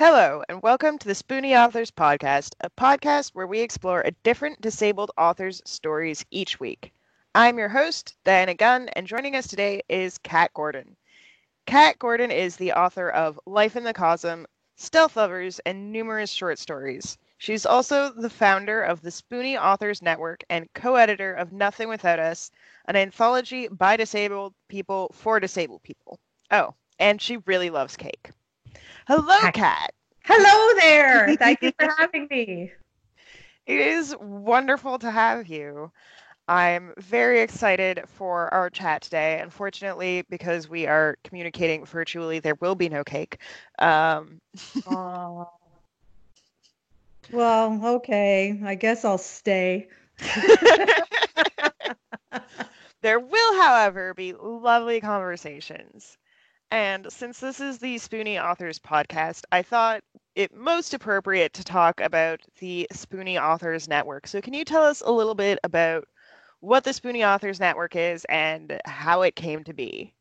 Hello, and welcome to the Spoonie Authors Podcast, a podcast where we explore a different disabled author's stories each week. I'm your host, Diana Gunn, and joining us today is Kat Gordon. Kat Gordon is the author of Life in the Cosm, Stealth Lovers, and numerous short stories. She's also the founder of the Spoonie Authors Network and co-editor of Nothing Without Us, an anthology by disabled people for disabled people. Oh, and she really loves cake. Hello, Hi. Kat. Hello there. Thank you for having me. It is wonderful to have you. I'm very excited for our chat today. Unfortunately, because we are communicating virtually, there will be no cake. Um, Oh, well, okay. I guess I'll stay. there will, however, be lovely conversations. And since this is the Spoonie Authors podcast, I thought it most appropriate to talk about the Spoonie Authors Network. So, can you tell us a little bit about what the Spoonie Authors Network is and how it came to be?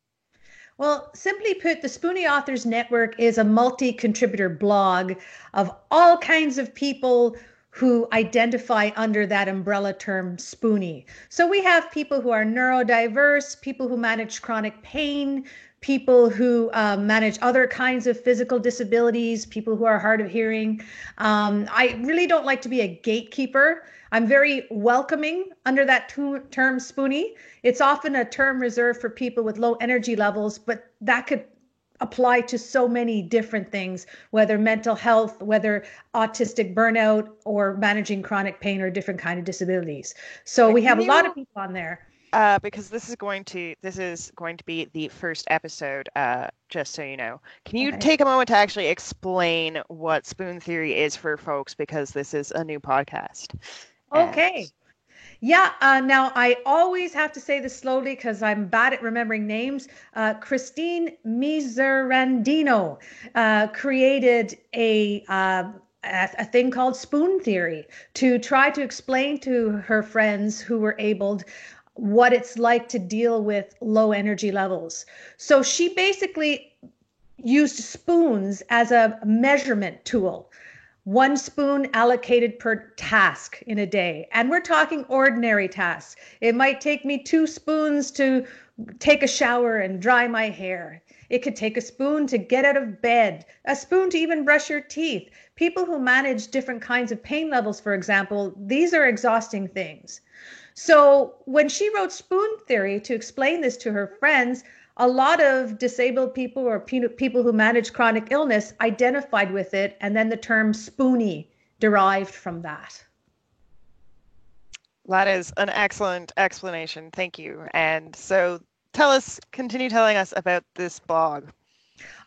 Well, simply put, the Spoonie Authors Network is a multi-contributor blog of all kinds of people who identify under that umbrella term Spoonie. So we have people who are neurodiverse, people who manage chronic pain, people who manage other kinds of physical disabilities, people who are hard of hearing. I really don't like to be a gatekeeper. I'm very welcoming under that term Spoonie. It's often a term reserved for people with low energy levels, but that could apply to so many different things, whether mental health, whether autistic burnout, or managing chronic pain or different kind of disabilities. So we have Can a lot of you people on there. because this is going to be the first episode, just so you know. Can you Okay. take a moment to actually explain what spoon theory is for folks because this is a new podcast? And Okay. Yeah, now I always have to say this slowly because I'm bad at remembering names. Christine Miserandino created a thing called spoon theory to try to explain to her friends who were abled what it's like to deal with low energy levels. So she basically used spoons as a measurement tool, one spoon allocated per task in a day. And we're talking ordinary tasks. It might take me 2 spoons to take a shower and dry my hair. It could take a spoon to get out of bed, a spoon to even brush your teeth. People who manage different kinds of pain levels, for example, these are exhausting things. So when she wrote Spoon Theory to explain this to her friends, a lot of disabled people or people who manage chronic illness identified with it, and then the term spoonie derived from that. that is an excellent explanation. Thank you. And so continue telling us about this blog.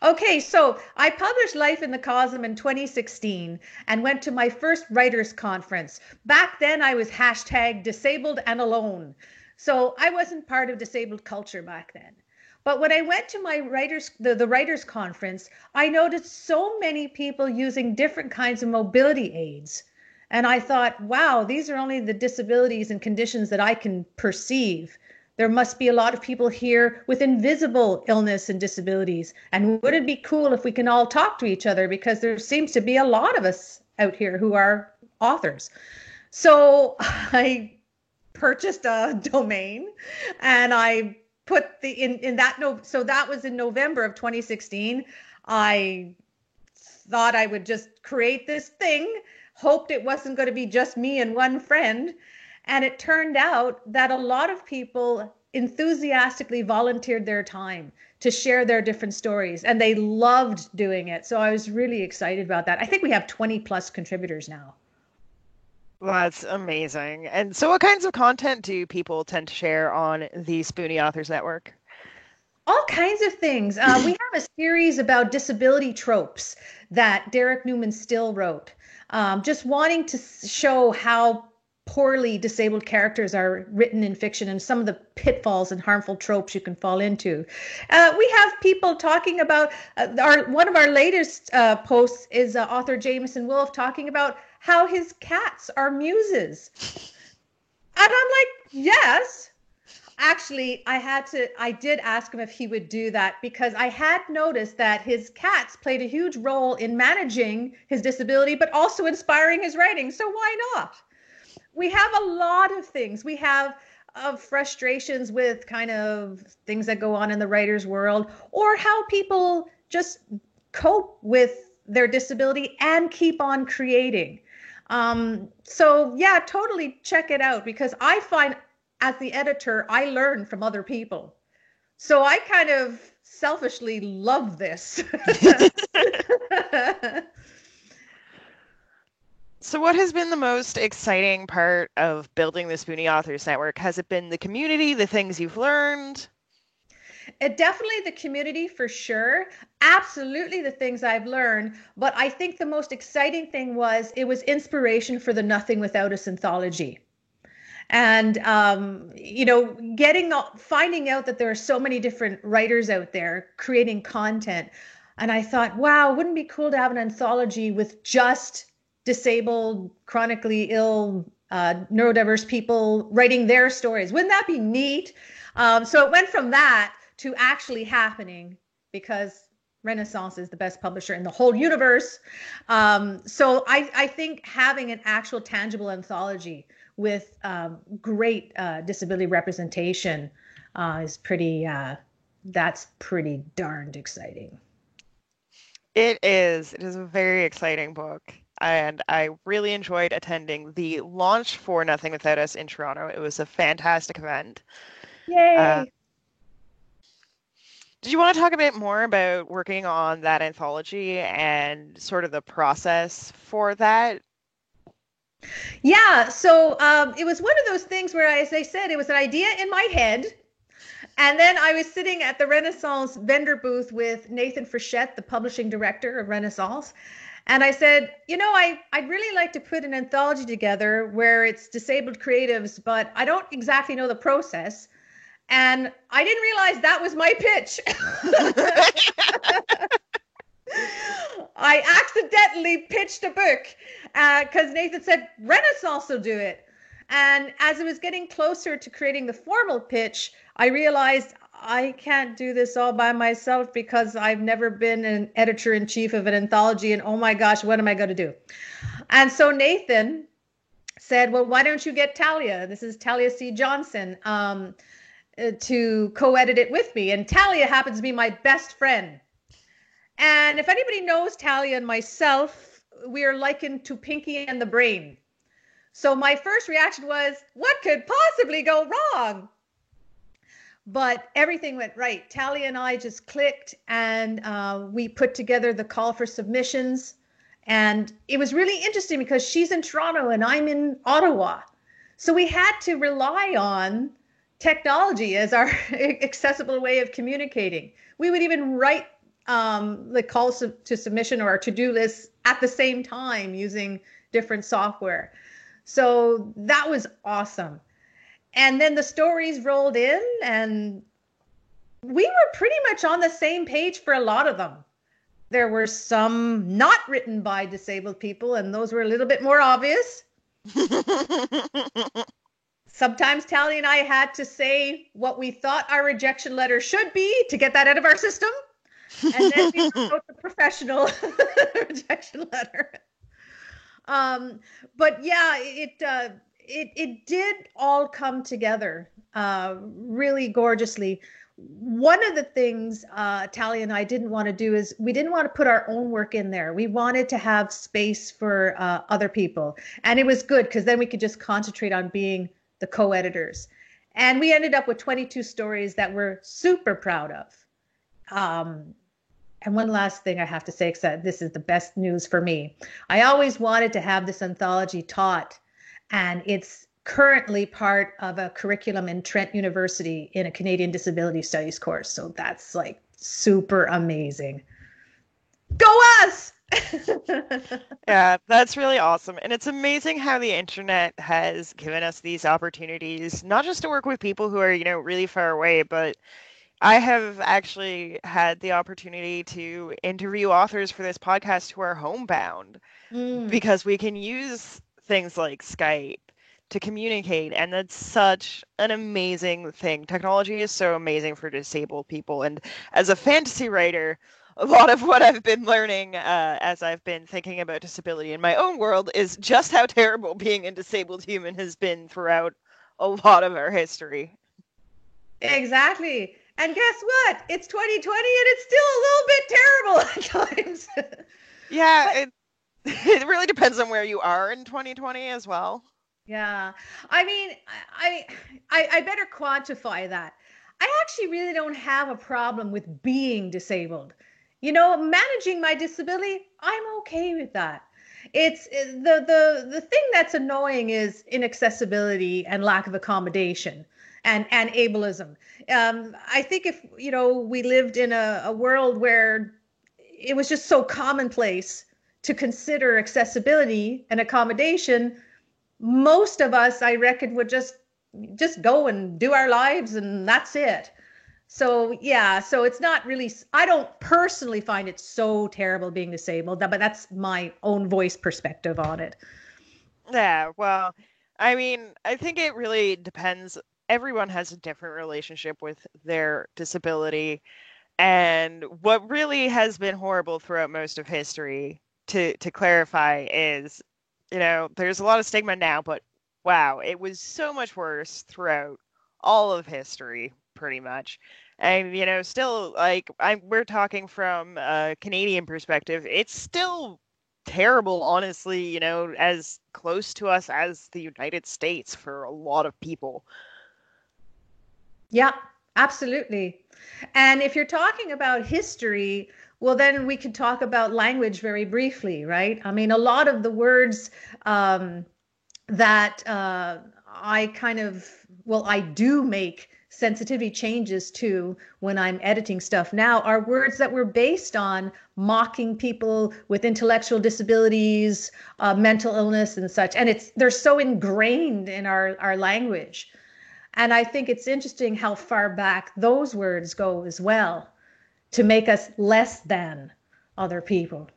Okay, so I published Life in the Cosm in 2016 and went to my first writers conference. Back then, I was hashtag disabled and alone. So I wasn't part of disabled culture back then. But when I went to my the writers conference, I noticed so many people using different kinds of mobility aids. And I thought, wow, these are only the disabilities and conditions that I can perceive. There must be a lot of people here with invisible illness and disabilities. And would it be cool if we can all talk to each other? Because there seems to be a lot of us out here who are authors. So I purchased a domain and I put the in that no so that was in November of 2016. I thought I would just create this thing, hoped it wasn't going to be just me and one friend. And it turned out that a lot of people enthusiastically volunteered their time to share their different stories, and they loved doing it. So I was really excited about that. I think we have 20 plus contributors now. That's amazing. And so, what kinds of content do people tend to share on the Spoonie Authors Network? All kinds of things. We have a series about disability tropes that Derek Newman Still wrote, just wanting to show how poorly disabled characters are written in fiction and some of the pitfalls and harmful tropes you can fall into. We have people talking about our one of our latest posts is author Jameson Wolf talking about how his cats are muses. And I'm like, yes, Actually, I did ask him if he would do that because I had noticed that his cats played a huge role in managing his disability, but also inspiring his writing. So why not? We have a lot of things. We have frustrations with kind of things that go on in the writer's world, or how people just cope with their disability and keep on creating. So yeah, totally check it out because I find as the editor, I learn from other people. So I kind of selfishly love this. So what has been the most exciting part of building the Spoonie Authors Network? Has it been the community, the things you've learned? Definitely the community for sure. Absolutely the things I've learned. But I think the most exciting thing was it was inspiration for the Nothing Without Us anthology. And finding out that there are so many different writers out there creating content. And I thought, wow, wouldn't it be cool to have an anthology with just disabled, chronically ill, neurodiverse people writing their stories? Wouldn't that be neat? So it went from that to actually happening because Renaissance is the best publisher in the whole universe. So I think having an actual tangible anthology with great disability representation is that's pretty darned exciting. It is. It is a very exciting book. And I really enjoyed attending the launch for Nothing Without Us in Toronto. It was a fantastic event. Yay! Did you want to talk a bit more about working on that anthology and sort of the process for that? Yeah, so it was one of those things where, as I said, it was an idea in my head. And then I was sitting at the Renaissance vendor booth with Nathan Frechette, the publishing director of Renaissance. And I said, I'd really like to put an anthology together where it's disabled creatives, but I don't exactly know the process. And I didn't realize that was my pitch. I accidentally pitched a book because Nathan said, Renaissance will do it. And as it was getting closer to creating the formal pitch, I realized I can't do this all by myself because I've never been an editor-in-chief of an anthology. And oh my gosh, what am I going to do? And so Nathan said, well, why don't you get Talia? This is Talia C. Johnson to co-edit it with me. And Talia happens to be my best friend. And if anybody knows Talia and myself, we are likened to Pinky and the Brain. So my first reaction was, what could possibly go wrong? But everything went right. Talia and I just clicked and we put together the call for submissions. And it was really interesting because she's in Toronto and I'm in Ottawa. So we had to rely on technology as our accessible way of communicating. We would even write the calls to submission or our to-do lists at the same time using different software. So that was awesome. And then the stories rolled in and we were pretty much on the same page for a lot of them. There were some not written by disabled people, and those were a little bit more obvious. Sometimes Talia and I had to say what we thought our rejection letter should be to get that out of our system. And then we wrote the professional rejection letter. But yeah, it did all come together really gorgeously. One of the things Talia and I didn't want to do is we didn't want to put our own work in there. We wanted to have space for other people. And it was good because then we could just concentrate on being the co-editors. And we ended up with 22 stories that we're super proud of. And one last thing I have to say, because this is the best news for me. I always wanted to have this anthology taught, and it's currently part of a curriculum in Trent University in a Canadian Disability Studies course. So that's like super amazing. Go us! Yeah, that's really awesome. And it's amazing how the internet has given us these opportunities, not just to work with people who are, really far away, but I have actually had the opportunity to interview authors for this podcast who are homebound because we can use things like Skype to communicate. And that's such an amazing thing. Technology is so amazing for disabled people. And as a fantasy writer, a lot of what I've been learning as I've been thinking about disability in my own world is just how terrible being a disabled human has been throughout a lot of our history. Exactly. And guess what? It's 2020 and it's still a little bit terrible at times. Yeah, But it really depends on where you are in 2020 as well. yeah, I mean, I better quantify that. I actually really don't have a problem with being disabled. Managing my disability, I'm okay with that. It's the thing that's annoying is inaccessibility and lack of accommodation and ableism. I think if we lived in a world where it was just so commonplace to consider accessibility and accommodation, most of us, I reckon, would just go and do our lives and that's it. So yeah, so it's not really, I don't personally find it so terrible being disabled, but that's my own voice perspective on it. Yeah, well, I mean, I think it really depends. Everyone has a different relationship with their disability. And what really has been horrible throughout most of history, to clarify, is, there's a lot of stigma now, but wow, it was so much worse throughout all of history, pretty much. And, still, like, we're talking from a Canadian perspective, it's still terrible, honestly, as close to us as the United States for a lot of people. Yeah, absolutely. And if you're talking about history, well, then we could talk about language very briefly, right? I mean, a lot of the words um, that I kind of, well, I do make sensitivity changes to when I'm editing stuff now are words that were based on mocking people with intellectual disabilities, mental illness and such. And they're so ingrained in our language. And I think it's interesting how far back those words go as well to make us less than other people.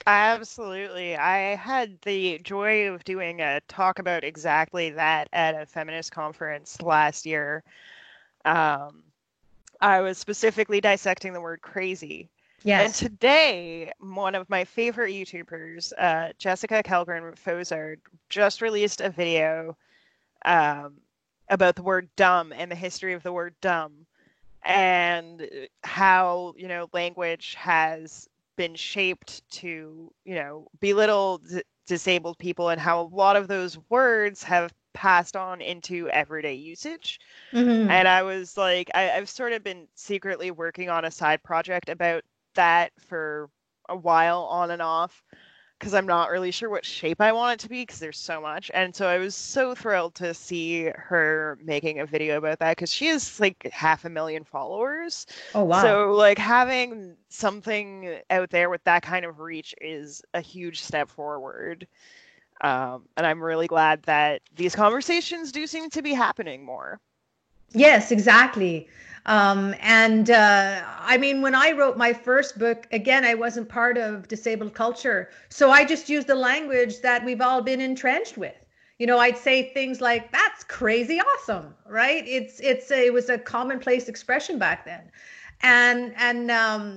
Absolutely. I had the joy of doing a talk about exactly that at a feminist conference last year. Um, I was specifically dissecting the word crazy. And Yes. today, one of my favorite YouTubers, Jessica Kelgren Fozard, just released a video um, about the word dumb and the history of the word dumb and how, language has been shaped to, belittle disabled people and how a lot of those words have passed on into everyday usage. Hmm. And I was like, I've sort of been secretly working on a side project about that for a while on and off because I'm not really sure what shape I want it to be because there's so much. And so I was so thrilled to see her making a video about that because she has like 500,000 followers. Oh, wow. So like having something out there with that kind of reach is a huge step forward. And I'm really glad that these conversations do seem to be happening more. Yes, exactly. And I mean, when I wrote my first book, again, I wasn't part of disabled culture. So I just used the language that we've all been entrenched with. I'd say things like, that's crazy awesome, right? It was a commonplace expression back then. And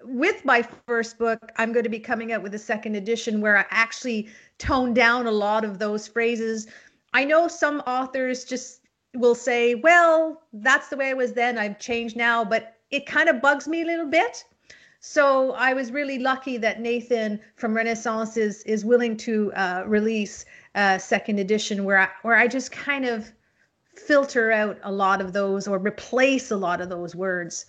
with my first book, I'm going to be coming out with a second edition where I actually tone down a lot of those phrases. I know some authors just will say, well, that's the way it was then. I've changed now, but it kind of bugs me a little bit. So I was really lucky that Nathan from Renaissance is willing to release a second edition where I just kind of filter out a lot of those or replace a lot of those words.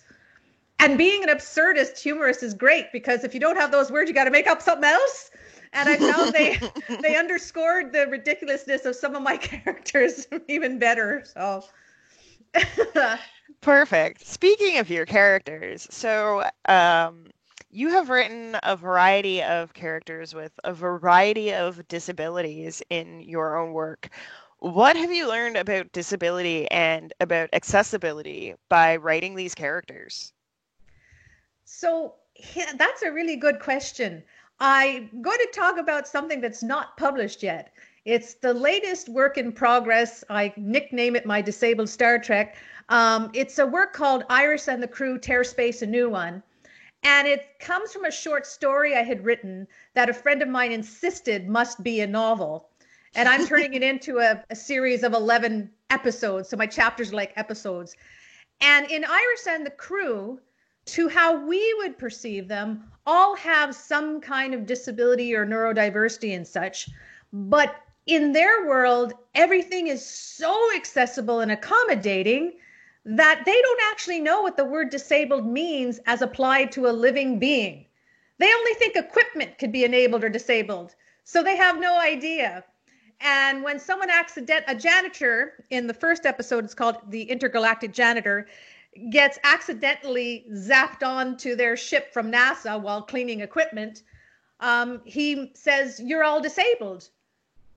And being an absurdist humorist is great because if you don't have those words, you got to make up something else. And I found they underscored the ridiculousness of some of my characters even better. So Perfect. Speaking of your characters, so you have written a variety of characters with a variety of disabilities in your own work. What have you learned about disability and about accessibility by writing these characters? So yeah, that's a really good question. I'm going to talk about something that's not published yet. It's the latest work in progress. I nickname it my disabled Star Trek. It's a work called Iris and the Crew Tear Space a New One. And it comes from a short story I had written that a friend of mine insisted must be a novel. And I'm turning it into a series of 11 episodes. So my chapters are like episodes. And in Iris and the Crew, to how we would perceive them, all have some kind of disability or neurodiversity and such. But in their world, everything is so accessible and accommodating that they don't actually know what the word disabled means as applied to a living being. They only think equipment could be enabled or disabled. So they have no idea. And when someone a janitor in the first episode, it's called The Intergalactic Janitor, gets accidentally zapped onto their ship from NASA while cleaning equipment, he says, "You're all disabled."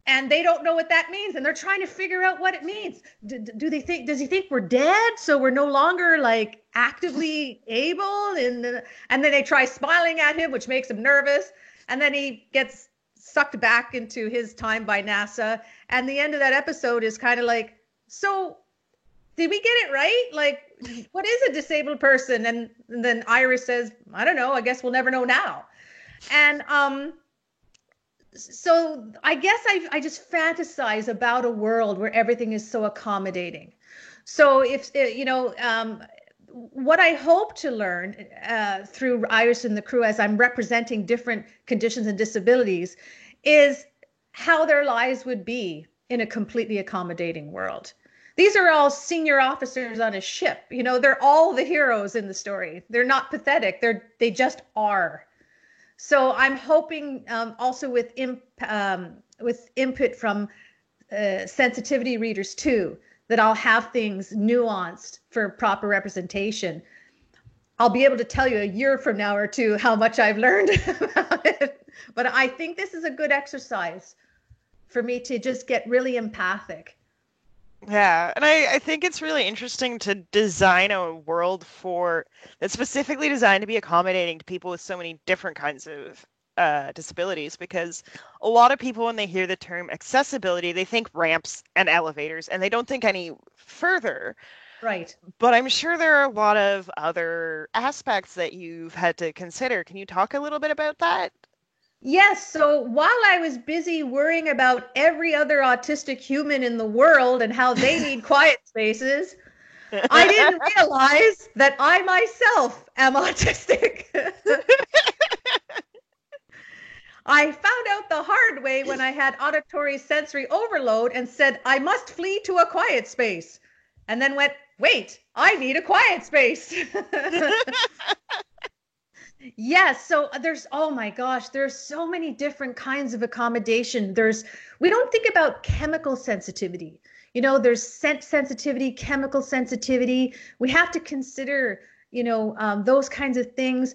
And they don't know what that means, and they're trying to figure out what it means. Does he think we're dead, so we're no longer like actively able? And then they try smiling at him, which makes him nervous. And then he gets sucked back into his time by NASA. And the end of that episode is kind of like, so did we get it right? Like, what is a disabled person? And then Iris says, I don't know. I guess we'll never know now. And so I guess I just fantasize about a world where everything is so accommodating. So if, what I hope to learn through Iris and the Crew as I'm representing different conditions and disabilities is how their lives would be in a completely accommodating world. These are all senior officers on a ship. They're all the heroes in the story. They're not pathetic. They just are. So I'm hoping also with input from sensitivity readers too, that I'll have things nuanced for proper representation. I'll be able to tell you a year from now or two how much I've learned about it. But I think this is a good exercise for me to just get really empathic. Yeah, and I think it's really interesting to design a world that's specifically designed to be accommodating to people with so many different kinds of disabilities, because a lot of people, when they hear the term accessibility, they think ramps and elevators, and they don't think any further. Right. But I'm sure there are a lot of other aspects that you've had to consider. Can you talk a little bit about that? Yes. So while I was busy worrying about every other autistic human in the world and how they need quiet spaces, I didn't realize that I myself am autistic. I found out the hard way when I had auditory sensory overload and said, I must flee to a quiet space. And then went, wait, I need a quiet space. Yes. So oh my gosh, there's so many different kinds of accommodation. We don't think about chemical sensitivity. There's scent sensitivity, chemical sensitivity. We have to consider, those kinds of things.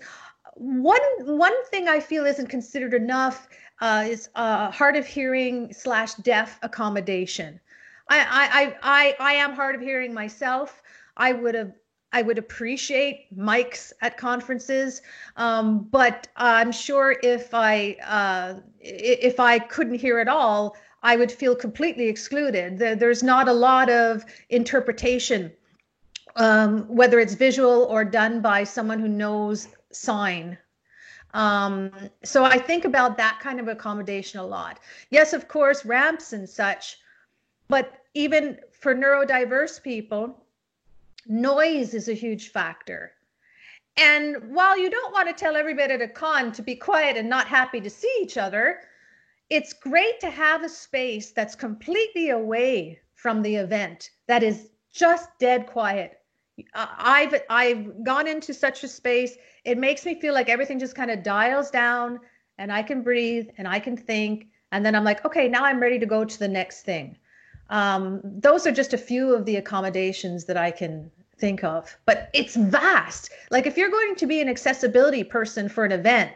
One thing I feel isn't considered enough is hard of hearing / deaf accommodation. I am hard of hearing myself. I would appreciate mics at conferences, but I'm sure if I couldn't hear at all, I would feel completely excluded. There's not a lot of interpretation, whether it's visual or done by someone who knows sign. So I think about that kind of accommodation a lot. Yes, of course, ramps and such, but even for neurodiverse people, noise is a huge factor. And while you don't want to tell everybody at a con to be quiet and not happy to see each other, it's great to have a space that's completely away from the event, that is just dead quiet. I've gone into such a space. It makes me feel like everything just kind of dials down and I can breathe and I can think. And then I'm like, okay, now I'm ready to go to the next thing. Those are just a few of the accommodations that I can think of, but it's vast. Like if you're going to be an accessibility person for an event,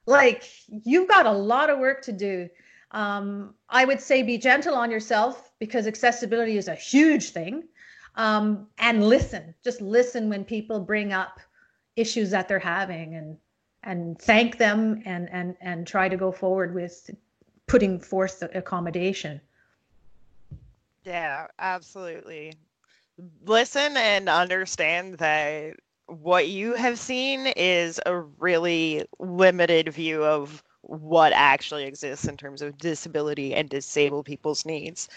like you've got a lot of work to do. I would say be gentle on yourself because accessibility is a huge thing. And just listen when people bring up issues that they're having and thank them and try to go forward with putting forth the accommodation. Yeah, absolutely. Listen and understand that what you have seen is a really limited view of what actually exists in terms of disability and disabled people's needs.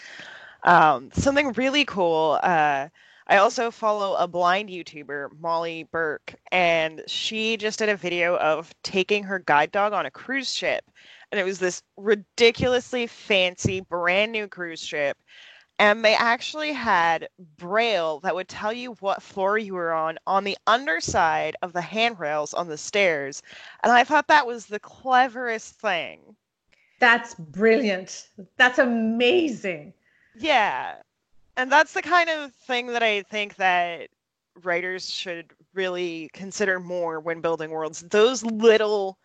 Something really cool. I also follow a blind YouTuber, Molly Burke, and she just did a video of taking her guide dog on a cruise ship. And it was this ridiculously fancy, brand new cruise ship. And they actually had braille that would tell you what floor you were on the underside of the handrails on the stairs. And I thought that was the cleverest thing. That's brilliant. That's amazing. Yeah. And that's the kind of thing that I think that writers should really consider more when building worlds. Those little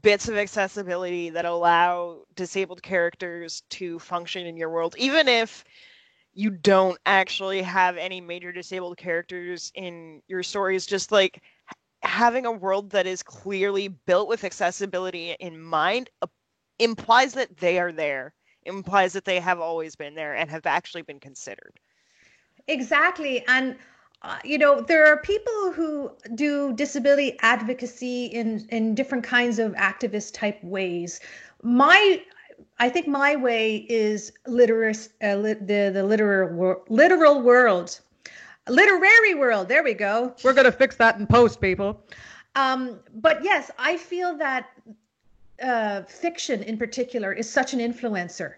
bits of accessibility that allow disabled characters to function in your world, even if you don't actually have any major disabled characters in your stories, just like having a world that is clearly built with accessibility in mind implies that they are there, implies that they have always been there and have actually been considered. Exactly. And there are people who do disability advocacy in different kinds of activist type ways. I think my way is the literal world, literary world. There we go. We're gonna fix that in post, people. But yes, I feel that fiction in particular is such an influencer.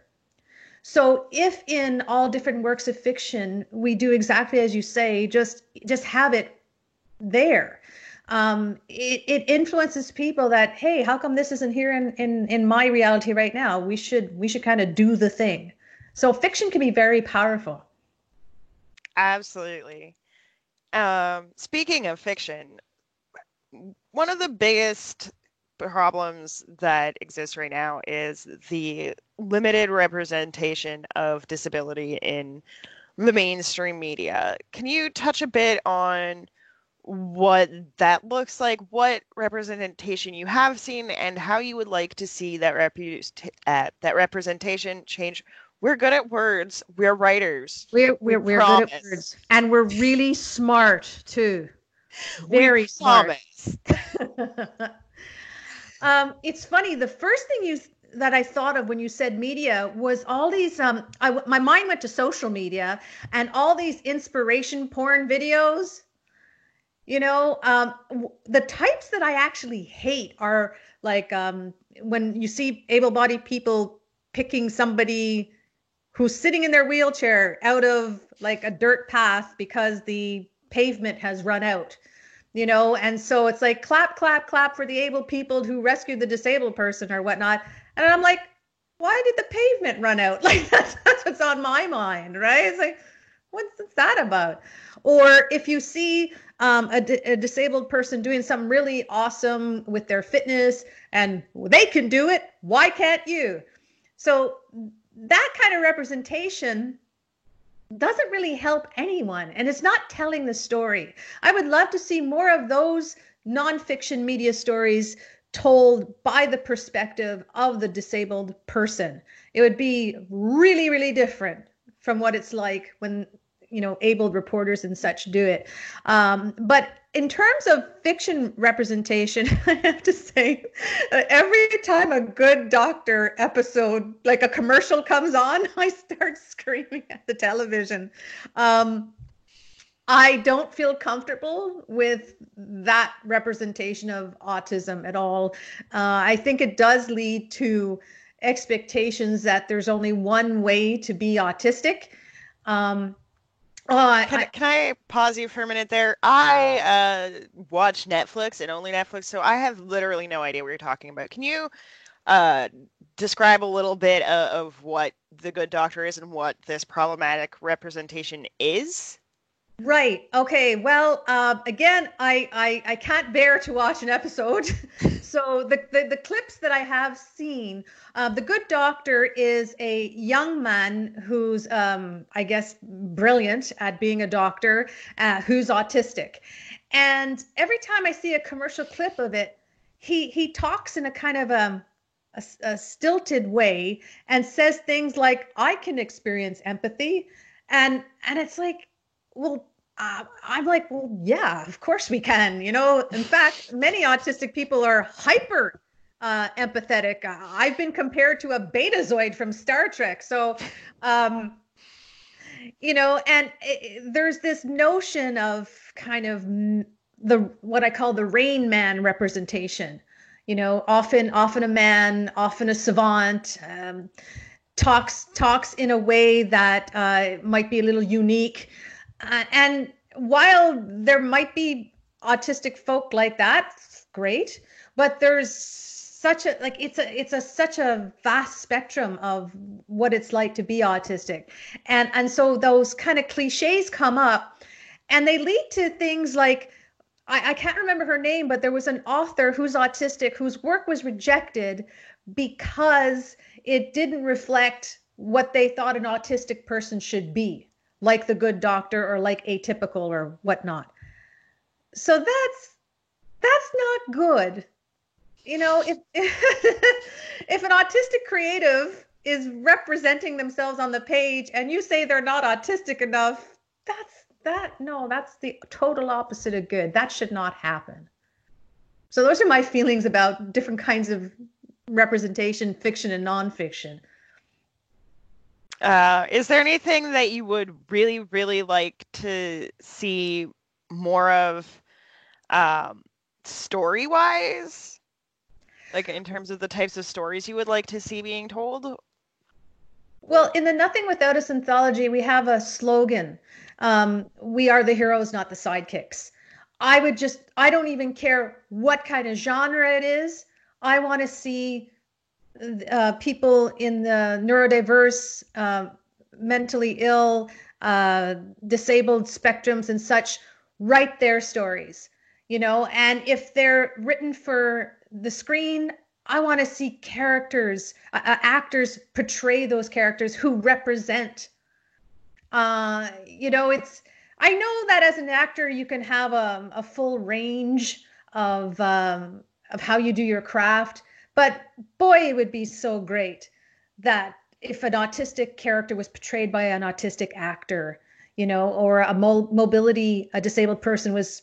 So if in all different works of fiction we do exactly as you say, just have it there, it influences people that, hey, how come this isn't here in my reality right now? We should kind of do the thing. So fiction can be very powerful. Absolutely. Speaking of fiction, one of the biggest problems that exist right now is the limited representation of disability in the mainstream media. Can you touch a bit on what that looks like, what representation you have seen, and how you would like to see that representation change? We're good at words. We're writers. We're We good at promise. words, and we're really smart too. We Very smart. promise. It's funny. The first thing that I thought of when you said media was all these. My mind went to social media and all these inspiration porn videos. The types that I actually hate are like when you see able-bodied people picking somebody who's sitting in their wheelchair out of like a dirt path because the pavement has run out. And so it's like clap, clap, clap for the able people who rescued the disabled person or whatnot. And I'm like, why did the pavement run out? Like that's what's on my mind, right? It's like, what's that about? Or if you see a disabled person doing something really awesome with their fitness and they can do it, why can't you? So that kind of representation doesn't really help anyone, and it's not telling the story. I would love to see more of those nonfiction media stories told by the perspective of the disabled person. It would be really, really different from what it's like when abled reporters and such do it. But in terms of fiction representation, I have to say, every time a Good Doctor episode, like a commercial comes on, I start screaming at the television. I don't feel comfortable with that representation of autism at all. I think it does lead to expectations that there's only one way to be autistic. Can I pause you for a minute there? I watch Netflix and only Netflix, so I have literally no idea what you're talking about. Can you uh, describe a little bit of what The Good Doctor is and what this problematic representation is? Right. Okay. Well, again, I can't bear to watch an episode. So the clips that I have seen, the Good Doctor is a young man who's, I guess, brilliant at being a doctor, who's autistic. And every time I see a commercial clip of it, he talks in a kind of a stilted way and says things like, I can experience empathy. And it's like, well, I'm like, well, yeah, of course we can. In fact, many autistic people are hyper empathetic. I've been compared to a betazoid from Star Trek. So, and there's this notion of kind of what I call the Rain Man representation. Often a man, often a savant, talks in a way that might be a little unique. And while there might be autistic folk like that, great, but there's such a vast spectrum of what it's like to be autistic. And so those kind of cliches come up, and they lead to things like, I can't remember her name, but there was an author who's autistic whose work was rejected because it didn't reflect what they thought an autistic person should be, like The Good Doctor or like Atypical or whatnot. So that's not good. If if an autistic creative is representing themselves on the page and you say they're not autistic enough, that's the total opposite of good. That should not happen. So those are my feelings about different kinds of representation, fiction and nonfiction. Is there anything that you would really, really like to see more of, story-wise? Like in terms of the types of stories you would like to see being told? Well, in the Nothing Without Us anthology, we have a slogan. We are the heroes, not the sidekicks. I don't even care what kind of genre it is. I want to see people in the neurodiverse, mentally ill, disabled spectrums and such write their stories, and if they're written for the screen, I want to see actors portray those characters who represent. I know that as an actor, you can have a full range of how you do your craft, but boy, it would be so great that if an autistic character was portrayed by an autistic actor, or a disabled person was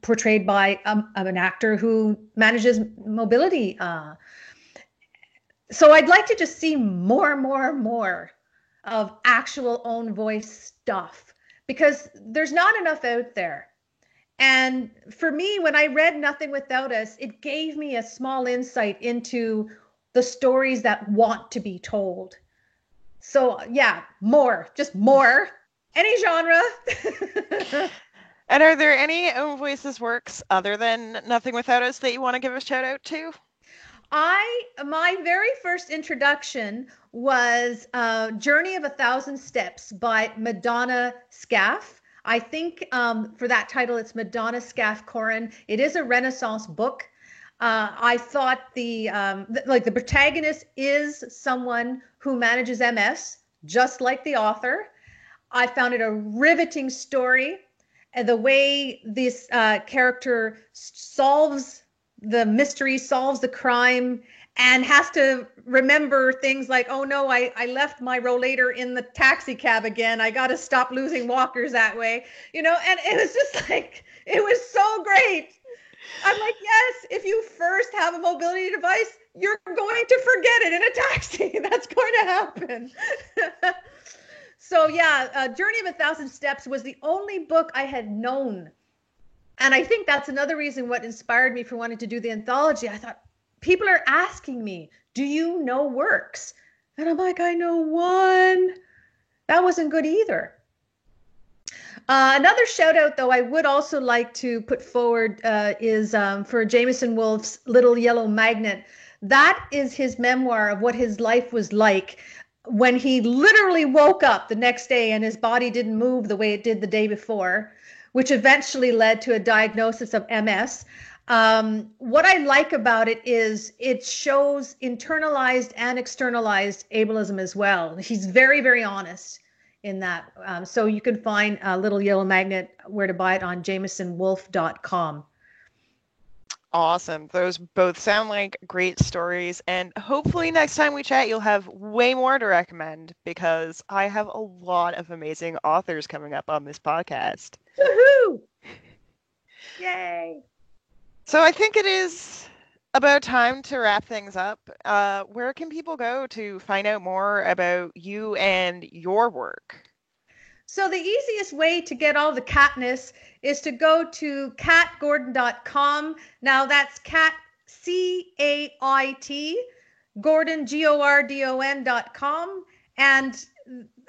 portrayed by an actor who manages mobility. So I'd like to just see more and more and more of actual own voice stuff, because there's not enough out there. And for me, when I read Nothing Without Us, it gave me a small insight into the stories that want to be told. So yeah, just more. Any genre. And are there any Own Voices works other than Nothing Without Us that you want to give a shout out to? My very first introduction was Journey of 1,000 Steps by Madonna Scaff. I think for that title, it's Madonna Scaff Corin. It is a Renaissance book. I thought the protagonist is someone who manages MS, just like the author. I found it a riveting story, and the way this character solves the mystery, solves the crime, and has to remember things like, oh no, I left my rollator in the taxi cab again. I got to stop losing walkers that way, and it was just like, it was so great. I'm like, yes, if you first have a mobility device, you're going to forget it in a taxi. That's going to happen. So yeah, Journey of 1,000 Steps was the only book I had known. And I think that's another reason what inspired me for wanting to do the anthology. I thought, people are asking me, do you know works? And I'm like, I know one. That wasn't good either. Another shout out, though, I would also like to put forward is for Jameson Wolf's Little Yellow Magnet. That is his memoir of what his life was like when he literally woke up the next day and his body didn't move the way it did the day before, which eventually led to a diagnosis of MS. What I like about it is it shows internalized and externalized ableism as well. He's very, very honest in that. So you can find Little Yellow Magnet, where to buy it, on jamesonwolf.com. Awesome. Those both sound like great stories, and hopefully next time we chat, you'll have way more to recommend because I have a lot of amazing authors coming up on this podcast. Woohoo! Yay! So I think it is about time to wrap things up. Where can people go to find out more about you and your work? So the easiest way to get all the catness is to go to catgordon.com. Now that's cat, C-A-I-T, Gordon, Gordon.com. And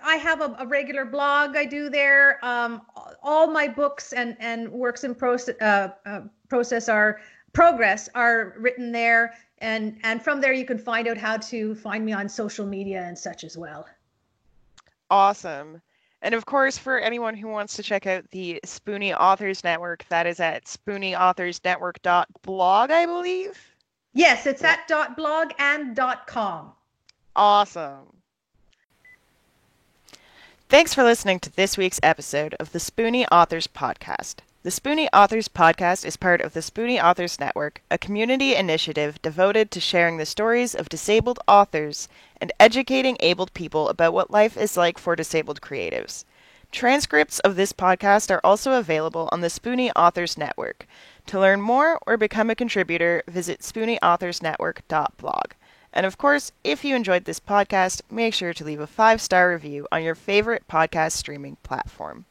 I have a regular blog I do there. All my books and works in progress are written there. And from there, you can find out how to find me on social media and such as well. Awesome. And of course, for anyone who wants to check out the Spoonie Authors Network, that is at spoonieauthorsnetwork.blog, I believe. Yes, it's at .blog and .com. Awesome. Thanks for listening to this week's episode of the Spoonie Authors Podcast. The Spoonie Authors Podcast is part of the Spoonie Authors Network, a community initiative devoted to sharing the stories of disabled authors and educating abled people about what life is like for disabled creatives. Transcripts of this podcast are also available on the Spoonie Authors Network. To learn more or become a contributor, visit spoonieauthorsnetwork.blog. And of course, if you enjoyed this podcast, make sure to leave a 5-star review on your favorite podcast streaming platform.